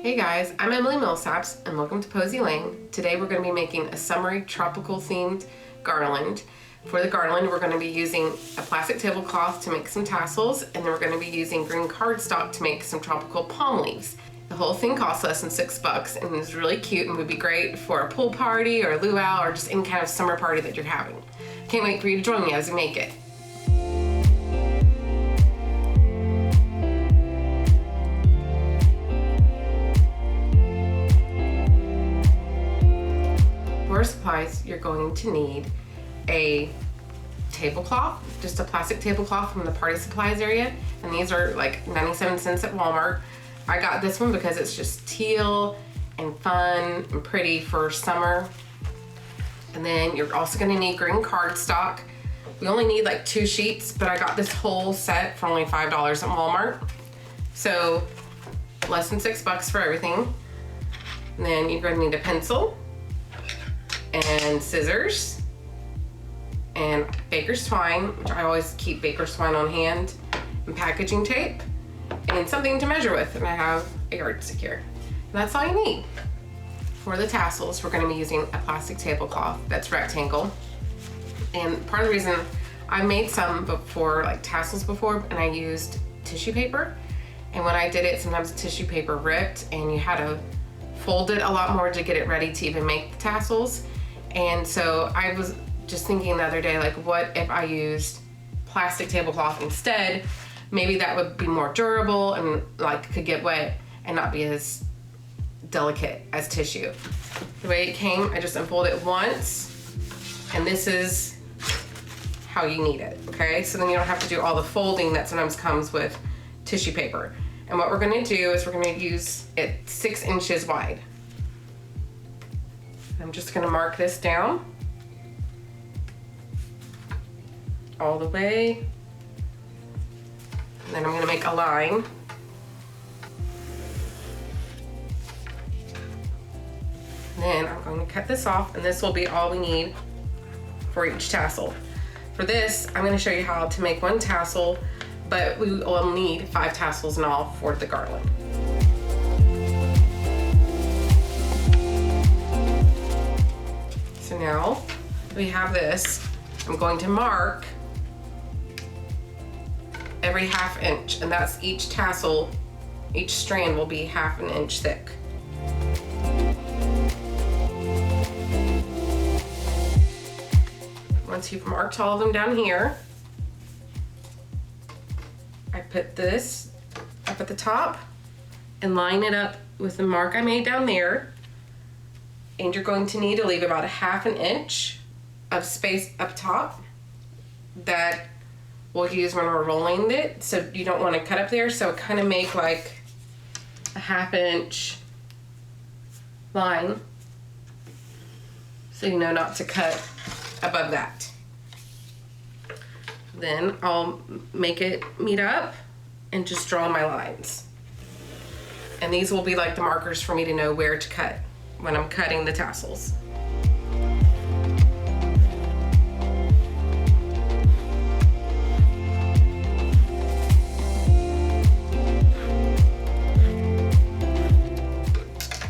Hey guys, I'm Emily Millsaps and welcome to Posy Lane. Today we're going to be making a summery tropical themed garland. For the garland we're going to be using a plastic tablecloth to make some tassels, and then we're going to be using green cardstock to make some tropical palm leaves. The whole thing costs less than $6 and is really cute and would be great for a pool party or a luau or just any kind of summer party that you're having. Can't wait for you to join me as we make it. For supplies, you're going to need a tablecloth, just a plastic tablecloth from the party supplies area, and these are like 97 cents at Walmart. I got this one because it's just teal and fun and pretty for summer. And then you're also going to need green cardstock. We only need like 2 sheets, but I got this whole set for only $5 at Walmart, so less than $6 for everything. And then you're going to need a pencil and scissors and baker's twine, which I always keep baker's twine on hand, and packaging tape and something to measure with, and I have a yardstick here. And that's all you need. For the tassels, we're going to be using a plastic tablecloth that's rectangle, and part of the reason I made some before, like tassels before, and I used tissue paper, and when I did it sometimes the tissue paper ripped and you had to fold it a lot more to get it ready to even make the tassels. And so I was just thinking the other day, like, what if I used plastic tablecloth instead? Maybe that would be more durable and like could get wet and not be as delicate as tissue. The way it came, I just unfolded it once, and this is how you need it, okay? So then you don't have to do all the folding that sometimes comes with tissue paper. And what we're gonna do is we're gonna use it 6 inches wide. I'm just gonna mark this down all the way. And then I'm gonna make a line. And then I'm going to cut this off, and this will be all we need for each tassel. For this, I'm gonna show you how to make 1 tassel, but we will need 5 tassels in all for the garland. So now we have this, I'm going to mark every 1/2 inch, and that's each tassel, each strand will be 1/2 inch thick. Once you've marked all of them down here, I put this up at the top and line it up with the mark I made down there. And you're going to need to leave about 1/2 inch of space up top that we'll use when we're rolling it. So you don't want to cut up there, so kind of make like a 1/2 inch line so you know not to cut above that. Then I'll make it meet up and just draw my lines. And these will be like the markers for me to know where to cut when I'm cutting the tassels.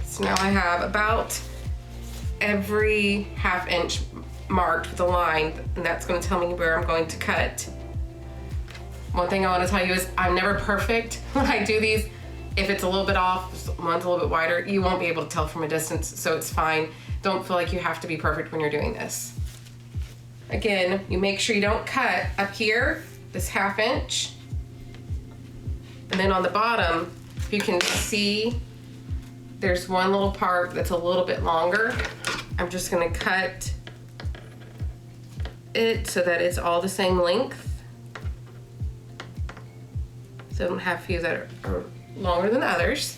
So now I have about every 1/2 inch marked with a line, and that's going to tell me where I'm going to cut. One thing I want to tell you is I'm never perfect when I do these. If it's a little bit off, one's a little bit wider, you won't be able to tell from a distance, so it's fine. Don't feel like you have to be perfect when you're doing this. Again, you make sure you don't cut up here, this 1/2 inch. And then on the bottom, you can see there's one little part that's a little bit longer. I'm just gonna cut it so that it's all the same length. So I don't have a few that are longer than others.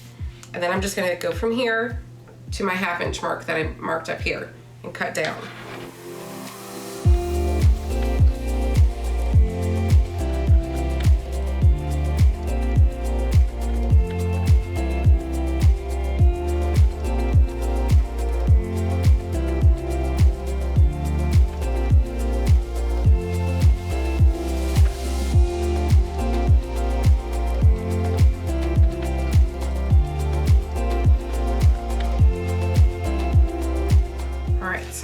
And then I'm just gonna go from here to my 1/2 inch mark that I marked up here and cut down.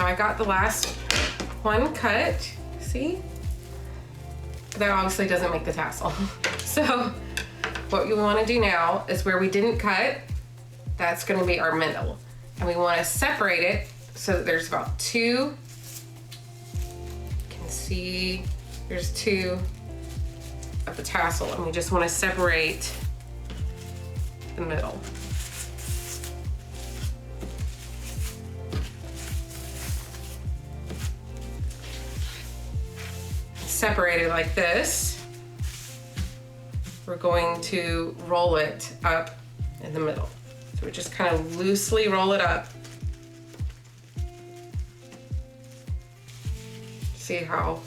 I got the last one cut, see? But that obviously doesn't make the tassel. So what you wanna do now is where we didn't cut, that's gonna be our middle. And we wanna separate it so that there's about two, you can see there's two of the tassel, and we just wanna separate the middle. Separate it like this. We're going to roll it up in the middle. So we just kind of loosely roll it up. See how,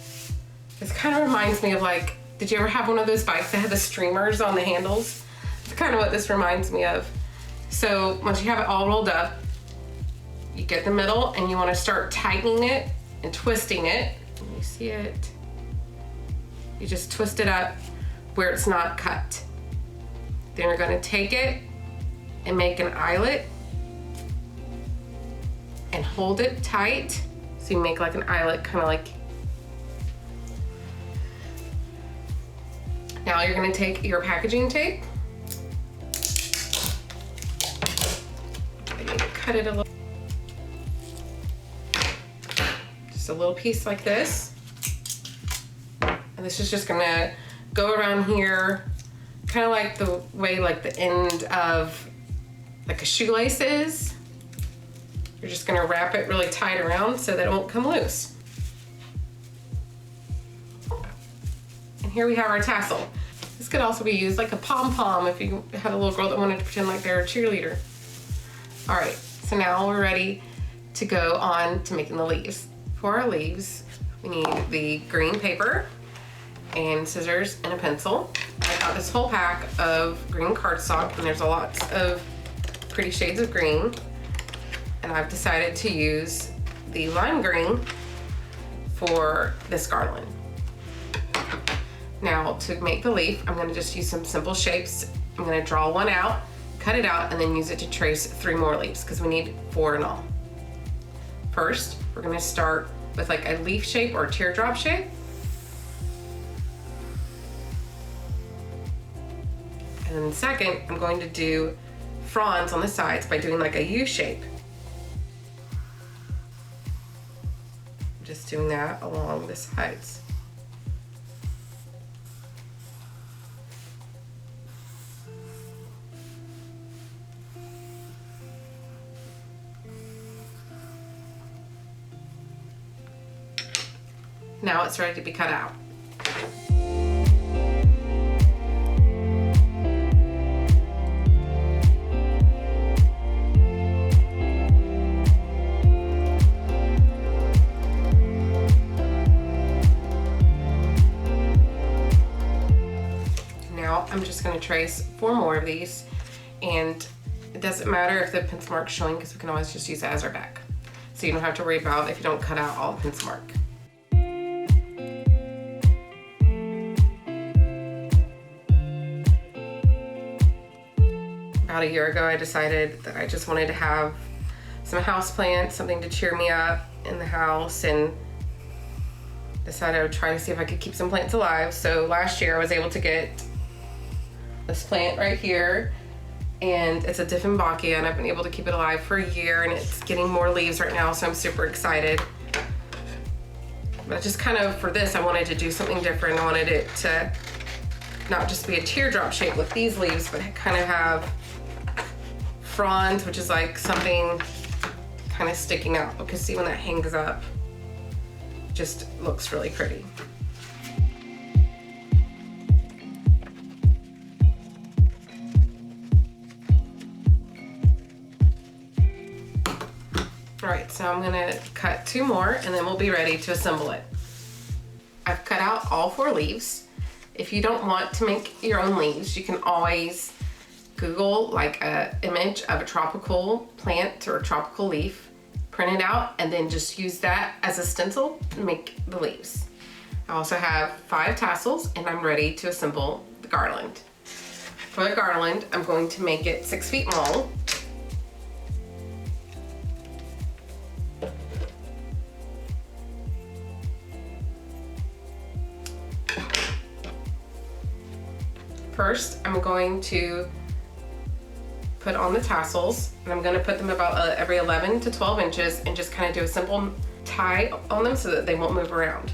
this kind of reminds me of like, did you ever have one of those bikes that had the streamers on the handles? It's kind of what this reminds me of. So once you have it all rolled up, you get the middle and you want to start tightening it and twisting it. Can you see it? You just twist it up where it's not cut. Then you're going to take it and make an eyelet and hold it tight. So you make like an eyelet, kind of like. Now you're going to take your packaging tape. I need to cut it a little. Just a little piece like this. And this is just gonna go around here, kind of like the way like the end of like a shoelace is. You're just gonna wrap it really tight around so that it won't come loose. And here we have our tassel. This could also be used like a pom-pom if you had a little girl that wanted to pretend like they're a cheerleader. All right, so now we're ready to go on to making the leaves. For our leaves, we need the green paper and scissors and a pencil. I got this whole pack of green cardstock, and there's a lot of pretty shades of green. And I've decided to use the lime green for this garland. Now to make the leaf, I'm gonna just use some simple shapes. I'm gonna draw one out, cut it out, and then use it to trace 3 more leaves because we need 4 in all. First, we're gonna start with like a leaf shape or teardrop shape. And then second, I'm going to do fronds on the sides by doing like a U shape. Just doing that along the sides. Now it's ready to be cut out. I'm just going to trace 4 more of these, and it doesn't matter if the pencil mark's showing because we can always just use it as our back. So you don't have to worry about if you don't cut out all the pencil mark. About a year ago, I decided that I just wanted to have some houseplants, something to cheer me up in the house, and decided I would try to see if I could keep some plants alive. So last year I was able to get this plant right here, and it's a Dieffenbachia, and I've been able to keep it alive for a year, and it's getting more leaves right now, so I'm super excited. But just kind of for this, I wanted to do something different. I wanted it to not just be a teardrop shape with these leaves, but kind of have fronds, which is like something kind of sticking out, because see when that hangs up, it just looks really pretty. All right, so I'm gonna cut 2 more and then we'll be ready to assemble it. I've cut out all 4 leaves. If you don't want to make your own leaves, you can always Google like an image of a tropical plant or a tropical leaf, print it out, and then just use that as a stencil and make the leaves. I also have 5 tassels, and I'm ready to assemble the garland. For the garland, I'm going to make it 6 feet long. first I'm going to put on the tassels, and I'm going to put them about every 11 to 12 inches and just kind of do a simple tie on them so that they won't move around.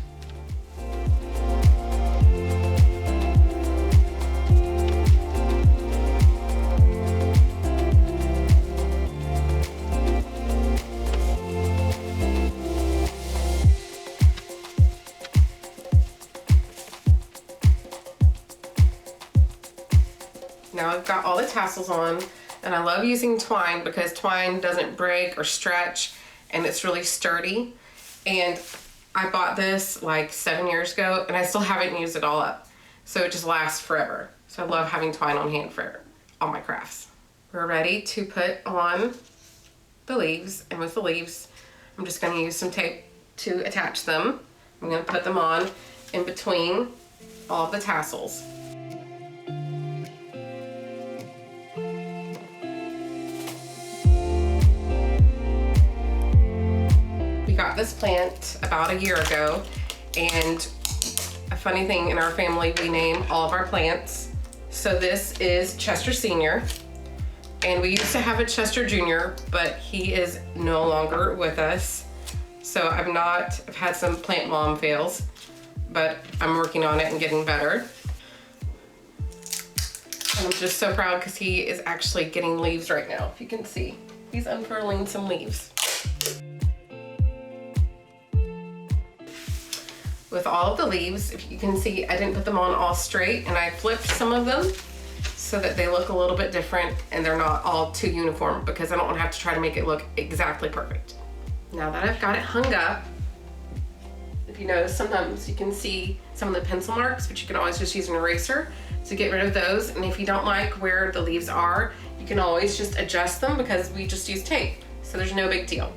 Now I've got all the tassels on, and I love using twine because twine doesn't break or stretch, and it's really sturdy. And I bought this like 7 years ago, and I still haven't used it all up. So it just lasts forever. So I love having twine on hand for all my crafts. We're ready to put on the leaves, and with the leaves, I'm just gonna use some tape to attach them. I'm gonna put them on in between all of the tassels. Got this plant about a year ago, and a funny thing in our family, we name all of our plants. So this is Chester Senior, and we used to have a Chester Junior, but he is no longer with us. So I've had some plant mom fails, but I'm working on it and getting better. And I'm just so proud because he is actually getting leaves right now. If you can see, he's unfurling some leaves. With all of the leaves, if you can see, I didn't put them on all straight, and I flipped some of them so that they look a little bit different and they're not all too uniform, because I don't want to have to try to make it look exactly perfect. Now that I've got it hung up, if you notice, sometimes you can see some of the pencil marks, but you can always just use an eraser to get rid of those. And if you don't like where the leaves are, you can always just adjust them, because we just use tape, so there's no big deal.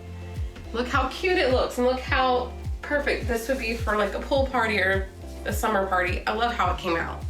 Look how cute it looks, and look how perfect this would be for like a pool party or a summer party. I love how it came out.